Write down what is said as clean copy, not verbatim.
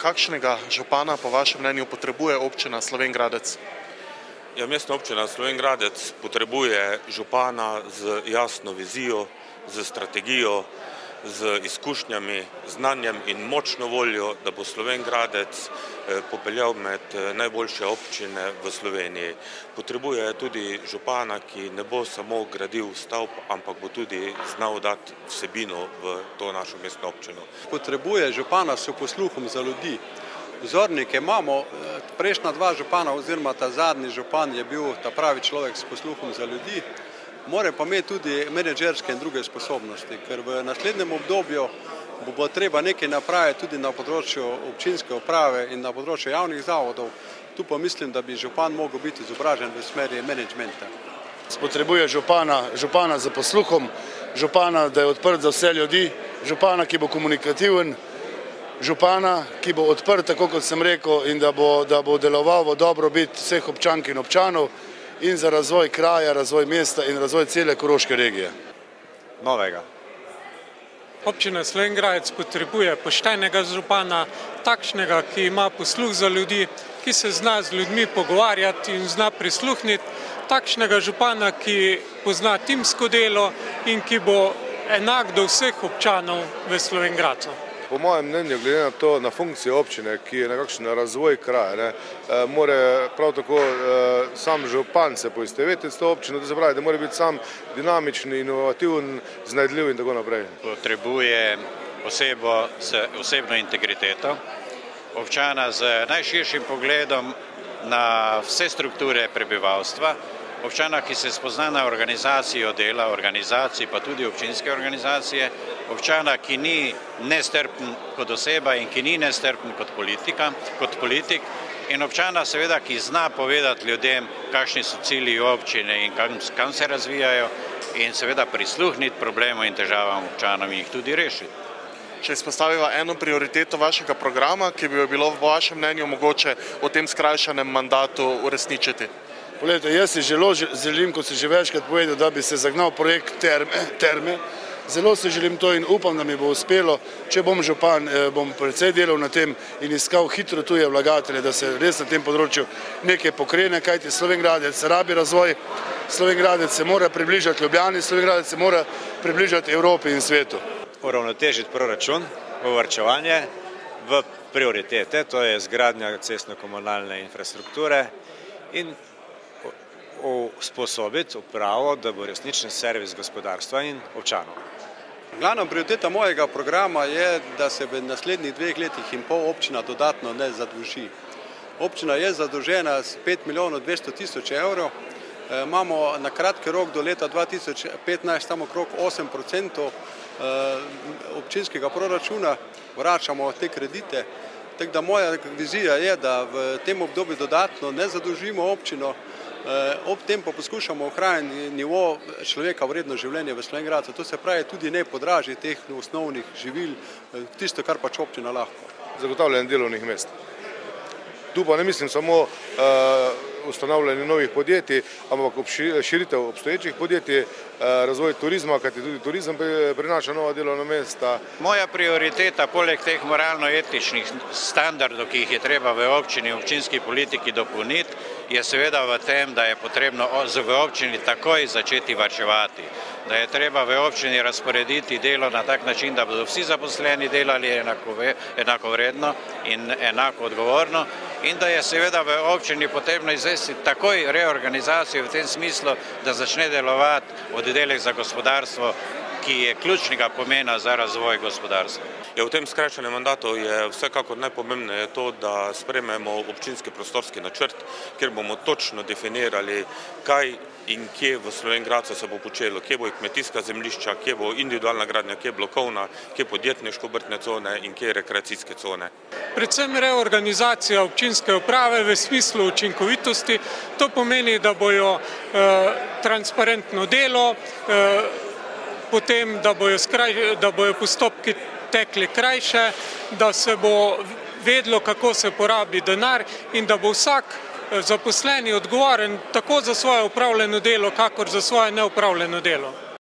kakšnega župana po vašem mnenju potrebuje občina Slovenj Gradec? Ja, mestna občina Slovenj Gradec potrebuje župana z jasno vizijo, z strategijo, z izkušnjami, znanjem in močno voljo, da bo Slovenj Gradec popeljal med najboljše občine v Sloveniji. Potrebuje tudi župana, ki ne bo samo gradil stavb, ampak bo tudi znal dati vsebino v to našo mestno občino. Potrebuje župana s posluhom za ljudi. Vzornike imamo, prejšnja dva župana oziroma ta zadnji župan je bil ta pravi človek s posluhom za ljudi. Mora pa imeti tudi menedžerske in druge sposobnosti, ker v naslednjem obdobju bo treba nekaj napraviti tudi na področju občinske uprave in na področju javnih zavodov. Tu pa mislim, da bi župan mogel biti izobražen v smeri menedžmenta. Potrebuje župana z posluhom, župana, da je odprt za vse ljudi, župana, ki bo komunikativen, župana, ki bo odprt, tako kot sem rekel, in da bo deloval v dobrobit vseh občank in občanov in za razvoj kraja, razvoj mesta in razvoj cele Koroške regije. Novega. Občina Slovenj Gradec potrebuje poštenega župana, takšnega, ki ima posluh za ljudi, ki se zna z ljudmi pogovarjati in zna prisluhniti, takšnega župana, ki pozna timsko delo in ki bo enak do vseh občanov v Slovenj Gradcu. Po mojem mnenju, glede na to, na funkcijo občine, ki je nekakšen razvoj kraja, mora prav tako sam župan se poistovetiti s to občino, to se pravi, da mora biti sam dinamičen, inovativen, znajdljiv in tako naprej. Potrebuje osebo z osebno integriteto, občana z najširšim pogledom na vse strukture prebivalstva, občana, ki se spozna na organizacijo dela, organizacij, pa tudi občinske organizacije, občana, ki ni nestrpen kot oseba in ki ni nestrpen kot politik in občana seveda, ki zna povedati ljudem, kakšni so cilji občine in kam se razvijajo in seveda prisluhniti problemom in težavam občanom in jih tudi rešiti. Če izpostaviva eno prioriteto vašega programa, ki bi jo bilo v vašem mnenju mogoče v tem skrajšanem mandatu uresničiti? Poglejte, jaz si želim, kot sem že večkrat povedal, da bi se zagnal projekt terme. Zelo si želim to in upam, da mi bo uspelo. Če bom župan, bom precej delal na tem in iskal hitro tuje vlagatelje, da se res na tem področju nekaj pokrene, kajti Slovenj Gradec rabi razvoj, Slovenj Gradec se mora približati Ljubljani, Slovenj Gradec se mora približati Evropi in svetu. Uravnotežiti proračun, uvarčevanje v prioritete, to je zgradnja cestno-komunalne infrastrukture in usposobiti upravo, da bo resničen servis gospodarstva in občanov. Glavna prioriteta mojega programa je, da se v naslednjih 2 letih in pol občina dodatno ne zadolži. Občina je zadolžena s 5 milijonov 200 tisoč evrov. Imamo na kratki rok do leta 2015 tam okrog 8% občinskega proračuna, vračamo te kredite. Tako da moja vizija je, da v tem obdobju dodatno ne zadolžimo občino, ob tem pa poskušamo ohraniti nivo človeka vredno življenje v Slovenj Gradcu. To se pravi tudi ne podraži teh osnovnih živil, tisto, kar pač občina lahko. Zagotavljanje delovnih mest. Tu pa ne mislim samo ustanavljanje novih podjetij, ampak širitev obstoječih podjetij, razvoj turizma, kajti tudi turizem prinaša nova delovna mesta. Moja prioriteta, poleg teh moralno-etičnih standardov, ki jih je treba v občini, občinski politiki dopolniti, je seveda v tem, da je potrebno v občini takoj začeti varčevati. Da je treba v občini razporediti delo na tak način, da bodo vsi zaposleni delali enakovredno in enako odgovorno in da je seveda v občini potrebno izvesti takoj reorganizacijo v tem smislu, da začne delovati oddelek za gospodarstvo, ki je ključnega pomena za razvoj gospodarstva. V tem skrajšanem mandatu je vsekakor najpomembneje to, da sprejmemo občinski prostorski načrt, kjer bomo točno definirali, kaj in kje v Slovenj Gradcu se bo počelo, kje bo kmetijska zemljišča, kje bo individualna gradnja, kje blokovna, kje podjetniško-obrtne cone in kje rekreacijske cone. Predvsem reorganizacija občinske uprave v smislu učinkovitosti, to pomeni, da bojo transparentno delo, potem, da bojo postopki tekli krajše, da se bo vedelo, kako se porabi denar in da bo vsak zaposleni odgovoren tako za svoje opravljeno delo, kakor za svoje neopravljeno delo.